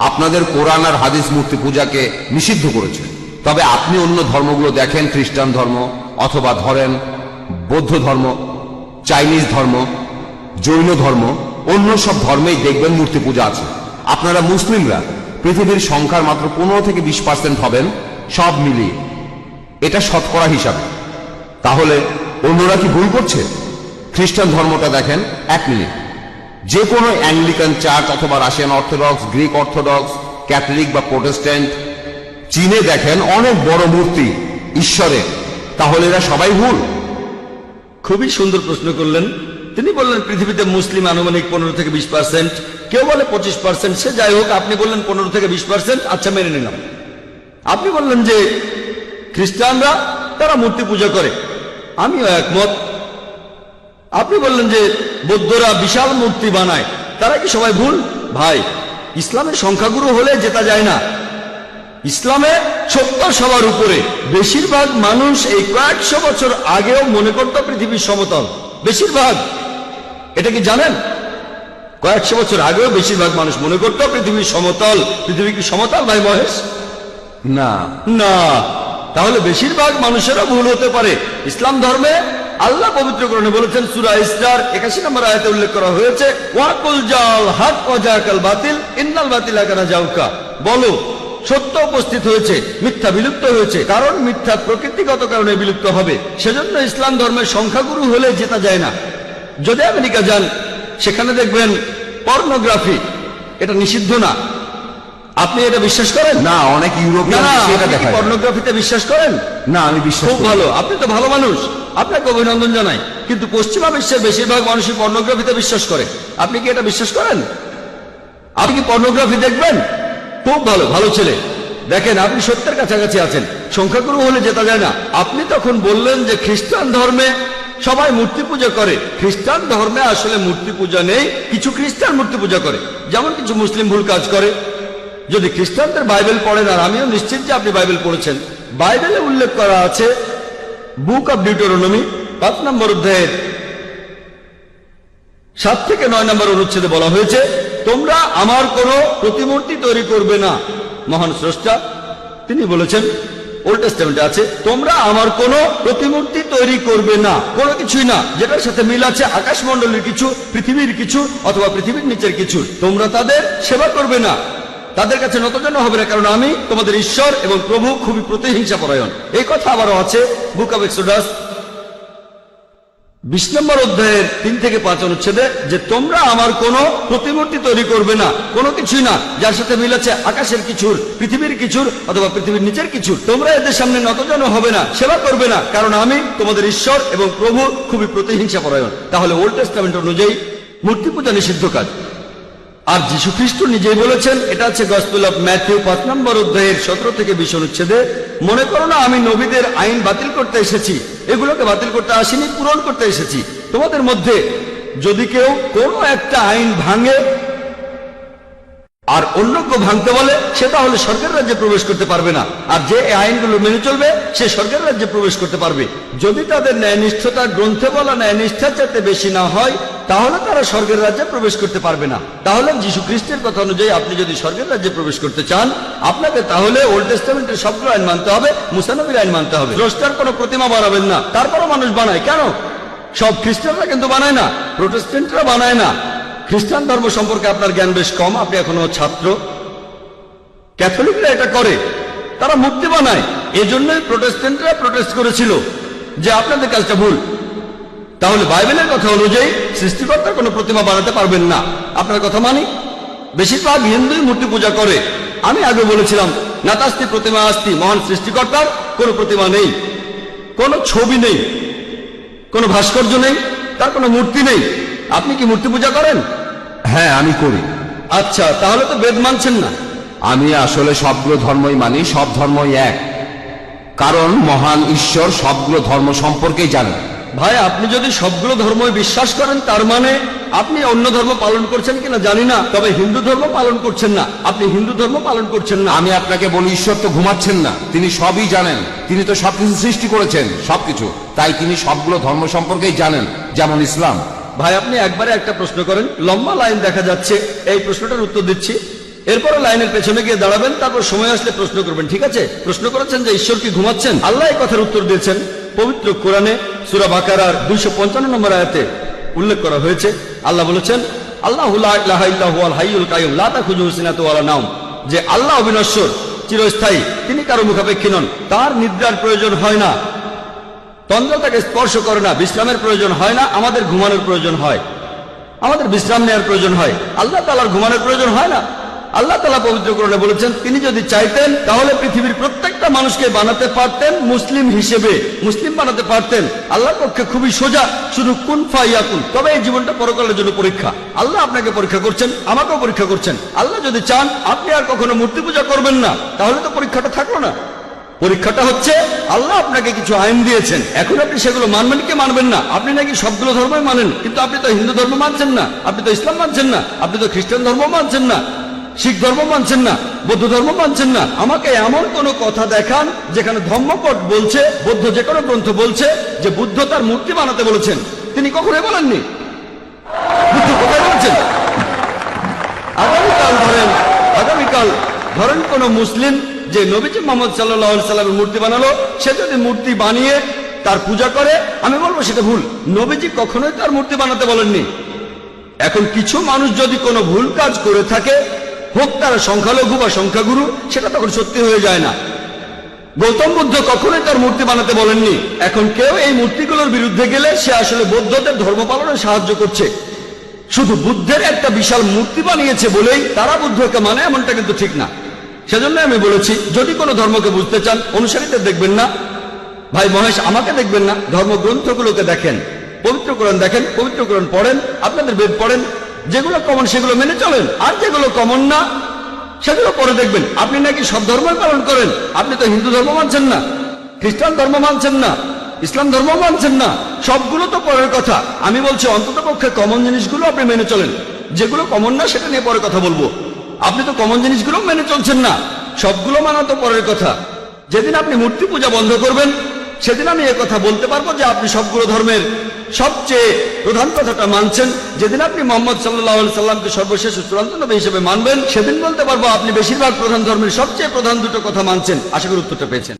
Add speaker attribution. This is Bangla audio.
Speaker 1: আপনাদের কোরআন আর হাদিস মূর্তি পূজাকে নিষিদ্ধ করেছে। তবে আপনি অন্য ধর্মগুলো দেখেন, খ্রিস্টান ধর্ম অথবা ধরেন বৌদ্ধ ধর্ম, চাইনিজ ধর্ম, জৈন ধর্ম, অন্য সব ধর্মেই দেখবেন মূর্তি পূজা আছে। আপনারা মুসলিমরা পৃথিবীর সংখ্যার মাত্র 15 থেকে 20% হবেন সব মিলিয়ে, এটা শতকরা হিসাবে। তাহলে অন্যরা কি ভুল করছে? খ্রিস্টান ধর্মটা দেখেন 1 মিনিট, যে কোনো অ্যাংলিকান চার্চ অথবা Russian orthodox, Greek orthodox, Catholic বা প্রোটেস্ট্যান্ট, চীনে দেখেন অনেক বড় মূর্তি ঈশ্বরের। তাহলে এরা সবাই ভুল?
Speaker 2: খুবই সুন্দর প্রশ্ন করলেন। তিনি বললেন পৃথিবীতে মুসলিম আনুমানিক 15 থেকে 20%, কেউ বলে 25%, সে যাই হোক, আপনি বললেন 15 থেকে 20%, আচ্ছা মেনে নিলাম। আপনি বললেন যে খ্রিস্টানরা তারা মূর্তি পূজা করে, আমিও একমত। আপনি বললেন যে বৌদ্ধরা বিশাল মূর্তি বানায়, তারা কি সবাই ভুল? ভাই, ইসলামের সংখ্যাগুরু হলে জেতা যায় না। ইসলামে সত্য সবার উপরে। বেশিরভাগ মানুষ এই কয়েকশো বছর আগেও মনে করত পৃথিবীর সমতল, বেশিরভাগ। এটা কি জানেন? কয়েকশো বছর আগেও বেশিরভাগ মানুষ মনে করত পৃথিবীর সমতল। পৃথিবী কি সমতল ভাই মহেশ?
Speaker 1: না
Speaker 2: না। তাহলে বেশিরভাগ মানুষেরা ভুল হতে পারে। ইসলাম ধর্মে আল্লাহ পবিত্র কোরআনে বলেছেন, সূরা ইসরার 81 নম্বর আয়াতে উল্লেখ করা হয়েছে, ওয়াকুল জাল হক ওয়া জাকাল বাতিল ইন্নাল বাতিলা কানা জাউকা। বলো, সত্য উপস্থিত হয়েছে, মিথ্যা বিলুপ্ত হয়েছে, কারণ মিথ্যা প্রকৃতিগত কারণে বিলুপ্ত হবে। সেজন্য ইসলাম ধর্মের সংখ্যাগুরু হলে জেতা যায় না। যদি আমেরিকা যান, সেখানে দেখবেন পর্নোগ্রাফি, এটা নিষিদ্ধ না। আপনি এটা বিশ্বাস করেন?
Speaker 1: না, অনেক ইউরোপিয়ান এটা দেখায়।
Speaker 2: পর্নোগ্রাফিতে বিশ্বাস করেন?
Speaker 1: না, আমি বিশ্বাস
Speaker 2: খুব ভালো, আপনি তো ভালো মানুষ, আপনাকে অভিনন্দন জানাই। কিন্তু পশ্চিমা বিশ্বের বেশিরভাগ মানুষই পর্নোগ্রাফিতে বিশ্বাস করে। আপনি কি এটা বিশ্বাস করেন? আপনি কি পর্নোগ্রাফি দেখবেন? খুব ভালো, ভালো ছেলে। দেখেন, আপনি সত্যের কাছাকাছি আছেন। সংখ্যাগুরু হলে জেতা যায় না। আপনি তখন বললেন যে খ্রিস্টান ধর্মে সবাই মূর্তি পূজা করে। খ্রিস্টান ধর্মে আসলে মূর্তি পূজা নেই, কিছু খ্রিস্টান মূর্তি পূজা করে, যেমন কিছু মুসলিম ভুল কাজ করে। যদি খ্রিস্টানদের বাইবেল পড়েন, আর আমিও নিশ্চিত যে আপনি বাইবেল পড়েছেন, বাইবেলে উল্লেখ করা আছে, বুক অব ডিউটেরোনমি 5 নম্বর অধ্যায়ের 7 থেকে 9 নম্বর অনুচ্ছেদে বলা হয়েছে, তোমরা আমার কোনো প্রতিমূর্তি তৈরি করবে না। মহান স্রষ্টা তিনি বলেছেন, ওল্ড টেস্টামেন্টে আছে, তোমরা আমার কোনো প্রতিমূর্তি তৈরি করবে না, কোনো কিছুই না যেটার সাথে মিল আছে আকাশমণ্ডলের কিছু, পৃথিবীর কিছু, অথবা পৃথিবীর নিচের কিছু। তোমরা তাদের সেবা করবে না, তাদের কাছে নতজানু হবে না, কারণ আমি তোমাদের ঈশ্বর এবং প্রভু খুবই প্রতিহিংসা পরায়ণ। এই কথা আবারও আছে বুক অব এক্সোডাস 20 নম্বর অধ্যায়ের 3 থেকে 5 অনুচ্ছেদে, যে তোমরা আমার কোনো প্রতিমূর্তি তৈরি করবে না, কোনো কিছুই না যার সাথে মিল আছে আকাশের কিছুর, পৃথিবীর কিছুর, অথবা পৃথিবীর নিচের কিছুর। তোমরা এদের সামনে নতজানু হবে না, সেবা করবে না, কারণ আমি তোমাদের ঈশ্বর এবং প্রভু খুবই প্রতিহিংসা পরায়ণ। তাহলে ওল্ড টেস্টামেন্ট অনুযায়ী মূর্তি পূজা নিষিদ্ধ কাজ। আর যীশু খ্রিস্ট নিজেই বলেছেন, এটা আছে গসপেল অফ ম্যাথিউ 5 নম্বর অধ্যায়ের 17 থেকে 20 অনুচ্ছেদে, মনে করো না আমি নবীদের আইন বাতিল করতে এসেছি, এগুলোকে বাতিল করতে আসিনি, পূরণ করতে এসেছি। তোমাদের মধ্যে যদি কেউ কোনো একটা আইন ভাঙে আর অন্য কেউ ভাঙতে বলে, সে তাহলে স্বর্গের রাজ্যে প্রবেশ করতে পারবে না। আর যে এই আইনগুলো মেনে চলবে, সে স্বর্গের রাজ্যে প্রবেশ করতে পারবে। যদি তাদের ন্যায়নিষ্ঠতা গ্রন্থে বলা ন্যায়নিষ্ঠার চাইতে বেশি না হয়, তাহলে তারা স্বর্গের রাজ্যে প্রবেশ করতে পারবে না। তাহলে যীশু খ্রিস্টের কথা অনুযায়ী আপনি যদি স্বর্গের রাজ্যে প্রবেশ করতে চান, আপনাকে তাহলে ওল্ড টেস্টামেন্টের সবগুলো আইন মানতে হবে, মুসা নবীর আইন মানতে হবে। স্রষ্টার কোনো প্রতিমা বানাবেন না। তারপরও মানুষ বানায়, কেন? সব খ্রিস্টানরা কিন্তু বানায় না, প্রোটেস্ট্যান্টরা বানায় না। খ্রিস্টান ধর্ম সম্পর্কে আপনার জ্ঞান বেশ কম, আপনি এখনো ছাত্র। ক্যাথলিকরা এটা করে, তারা মূর্তি বানায়। এজন্যই প্রোটেস্ট্যান্টরা প্রোটেস্ট করেছিল যে আপনাদের কাজটা ভুল। তাহলে বাইবেলের কথা অনুযায়ী সৃষ্টিকর্তার কোনো প্রতিমা বানাতে পারবেন না। আপনার কথা মানি? বেশিরভাগ হিন্দুই মূর্তি পূজা করে। আমি আগে বলেছিলাম, নাতাস্তি প্রতিমা আস্তি, মহান সৃষ্টিকর্তার কোনো প্রতিমা নেই, কোনো ছবি নেই, কোনো ভাস্কর্য নেই, তার কোনো মূর্তি নেই। আপনি কি মূর্তি পূজা করেন?
Speaker 1: হ্যাঁ, আমি করি।
Speaker 2: আচ্ছা, তাহলে তো বেদ মানছেন না।
Speaker 1: আমি আসলে সবগুলো ধর্মই মানি, সব ধর্মই এক, কারণ মহান ঈশ্বর সবগুলো ধর্ম সম্পর্কেই জানেন।
Speaker 2: ভাই, আপনি যদি সবগুলো ধর্মই বিশ্বাস করেন, তার মানে আপনি অন্য ধর্ম পালন করছেন কিনা জানি না, তবে হিন্দু ধর্ম পালন করছেন না। আপনি হিন্দু ধর্ম পালন করছেন না।
Speaker 1: আমি আপনাকে বলি, ঈশ্বর তো ঘুমাচ্ছেন না, তিনি সবই জানেন। তিনি তো সবকিছু সৃষ্টি করেছেন, সবকিছু। তাই তিনি সবগুলো ধর্ম সম্পর্কেই জানেন, যেমন ইসলাম।
Speaker 2: ভাই, আপনি একবারে একটা প্রশ্ন করেন, লম্বা লাইন দেখা যাচ্ছে, এই প্রশ্নটার উত্তর দিচ্ছি। এরপরে লাইনের পেছনে গিয়ে দাঁড়াবেন, তারপর সময় আসলে প্রশ্ন করবেন। ঠিক আছে? প্রশ্ন করেছেন যে ঈশ্বর কি ঘুমাচ্ছেন? আল্লাহ এই কথার উত্তর দিয়েছেন পবিত্র কোরআনে সূরা বাকারার 255 নম্বর আয়াতে উল্লেখ করা হয়েছে। আল্লাহ বলেছেন, আল্লাহু লা ইলাহা ইল্লা হুয়াল হাইয়ুল কাইয়ুম লা তাখুযুহু সিনাতুন ওয়ালা নাওম, যে আল্লাহ অবিনশ্বর, চিরস্থায়ী, তিনি কারো মুখাপেক্ষী নন, তার নিদ্রার প্রয়োজন হয় না, তন্দ্রা তাকে স্পর্শ করে না, বিশ্রামের প্রয়োজন হয় না। আমাদের ঘুমানোর প্রয়োজন হয়, আমাদের বিশ্রাম নেওয়ার প্রয়োজন হয়, আল্লাহ তাআলার ঘুমানোর প্রয়োজন হয় না। আল্লাহ তাআলা পবিত্র কোরআনে বলেছেন, তিনি যদি চাইতেন তাহলে পৃথিবীর প্রত্যেকটা মানুষকে বানাতে পারতেন মুসলিম হিসেবে, মুসলিম বানাতে পারতেন। আল্লাহর পক্ষে খুবই সোজা, শুধু কুন ফায়াকুন। তবে এই জীবনটা পরকালের জন্য পরীক্ষা। আল্লাহ আপনাকে পরীক্ষা করছেন, আমাকেও পরীক্ষা করছেন। আল্লাহ যদি চান আপনি আর কখনো মূর্তি পূজা করবেন না, তাহলে তো পরীক্ষাটা থাকলো না। পরীক্ষাটা হচ্ছে আল্লাহ আপনাকে কিছু আইন দিয়েছেন, এখন আপনি সেগুলো মানবেন কি মানবেন না। আপনি নাকি সবগুলো ধর্মই মানেন, কিন্তু আপনি তো হিন্দু ধর্ম মানছেন না, আপনি তো ইসলাম মানছেন না, আপনি তো খ্রিস্টান ধর্ম মানছেন না, শিখ ধর্ম মানছেন না, বৌদ্ধ ধর্ম মানছেন না। আমাকে এমন কোন কথা দেখান যেখানে ধর্মপট বলছে, বৌদ্ধ যে কোনো গ্রন্থ বলছে যে বুদ্ধ তার মূর্তি বানাতে বলেছেন। তিনি কখনোই বলেননি। বুদ্ধ কোথায় বলেছেন? আগামীকাল ধরেন কোন মুসলিম যে নবীজি মুহাম্মদ সাল্লাল্লাহু আলাইহি সাল্লামের মূর্তি বানালো, সে যদি মূর্তি বানিয়ে তার পূজা করে, আমি বলবো সেটা ভুল। নবীজি কখনোই তার মূর্তি বানাতে বলেননি। এখন কিছু মানুষ যদি কোনো ভুল কাজ করে থাকে, হোক তারা সংখ্যালঘু বা সংখ্যাগুরু, সেটা তখন সত্যি হয়ে যায় না। গৌতম বুদ্ধ কখনোই তার মূর্তি বানাতে বলেননি। এখন কেউ এই মূর্তিগুলোর বিরুদ্ধে গেলে সে আসলে বৌদ্ধদের ধর্ম পালনে সাহায্য করছে। শুধু বুদ্ধের একটা বিশাল মূর্তি বানিয়েছে বলেই তারা বুদ্ধকে মানে, এমনটা কিন্তু ঠিক না। সেজন্য আমি বলেছি, যদি কোনো ধর্মকে বুঝতে চান, অনুসারীদের দেখবেন না, ভাই মহেশ আমাকে দেখবেন না, ধর্মগ্রন্থগুলোকে দেখেন, পবিত্র কোরআন দেখেন, পবিত্র কোরআন পড়েন, আপনাদের বেদ পড়েন, যেগুলো কমন সেগুলো মেনে চলেন, আর যেগুলো কমন না সেগুলো পরে দেখবেন। আপনি নাকি সব ধর্মই পালন করেন, আপনি তো হিন্দু ধর্ম মানছেন না, খ্রিস্টান ধর্ম মানছেন না, ইসলাম ধর্ম মানছেন না, সবগুলো তো পরের কথা। আমি বলছি অন্তত পক্ষে কমন জিনিসগুলো আপনি মেনে চলেন, যেগুলো কমন না সেটা নিয়ে পরে কথা বলবো। আপনি তো কমন জিনিসগুলো মেনে চলছেন না, সবগুলো মানা তো পরের কথা। যেদিন আপনি মূর্তি পূজা বন্ধ করবেন, সেদিন আমি কথা বলতে পারবো যে আপনি সবগুলো ধর্মের সবচেয়ে প্রধান কথাটা মানছেন। যেদিন আপনি মুহাম্মদ সাল্লাল্লাহু আলাইহি সাল্লামকে সর্বশেষ চূড়ান্ত নবী হিসেবে মানবেন, সেদিন বলতে পারবো আপনি বেশিরভাগ প্রধান ধর্মের সবচেয়ে প্রধান দুটো কথা মানছেন। আশা করি উত্তরটা পেয়েছেন।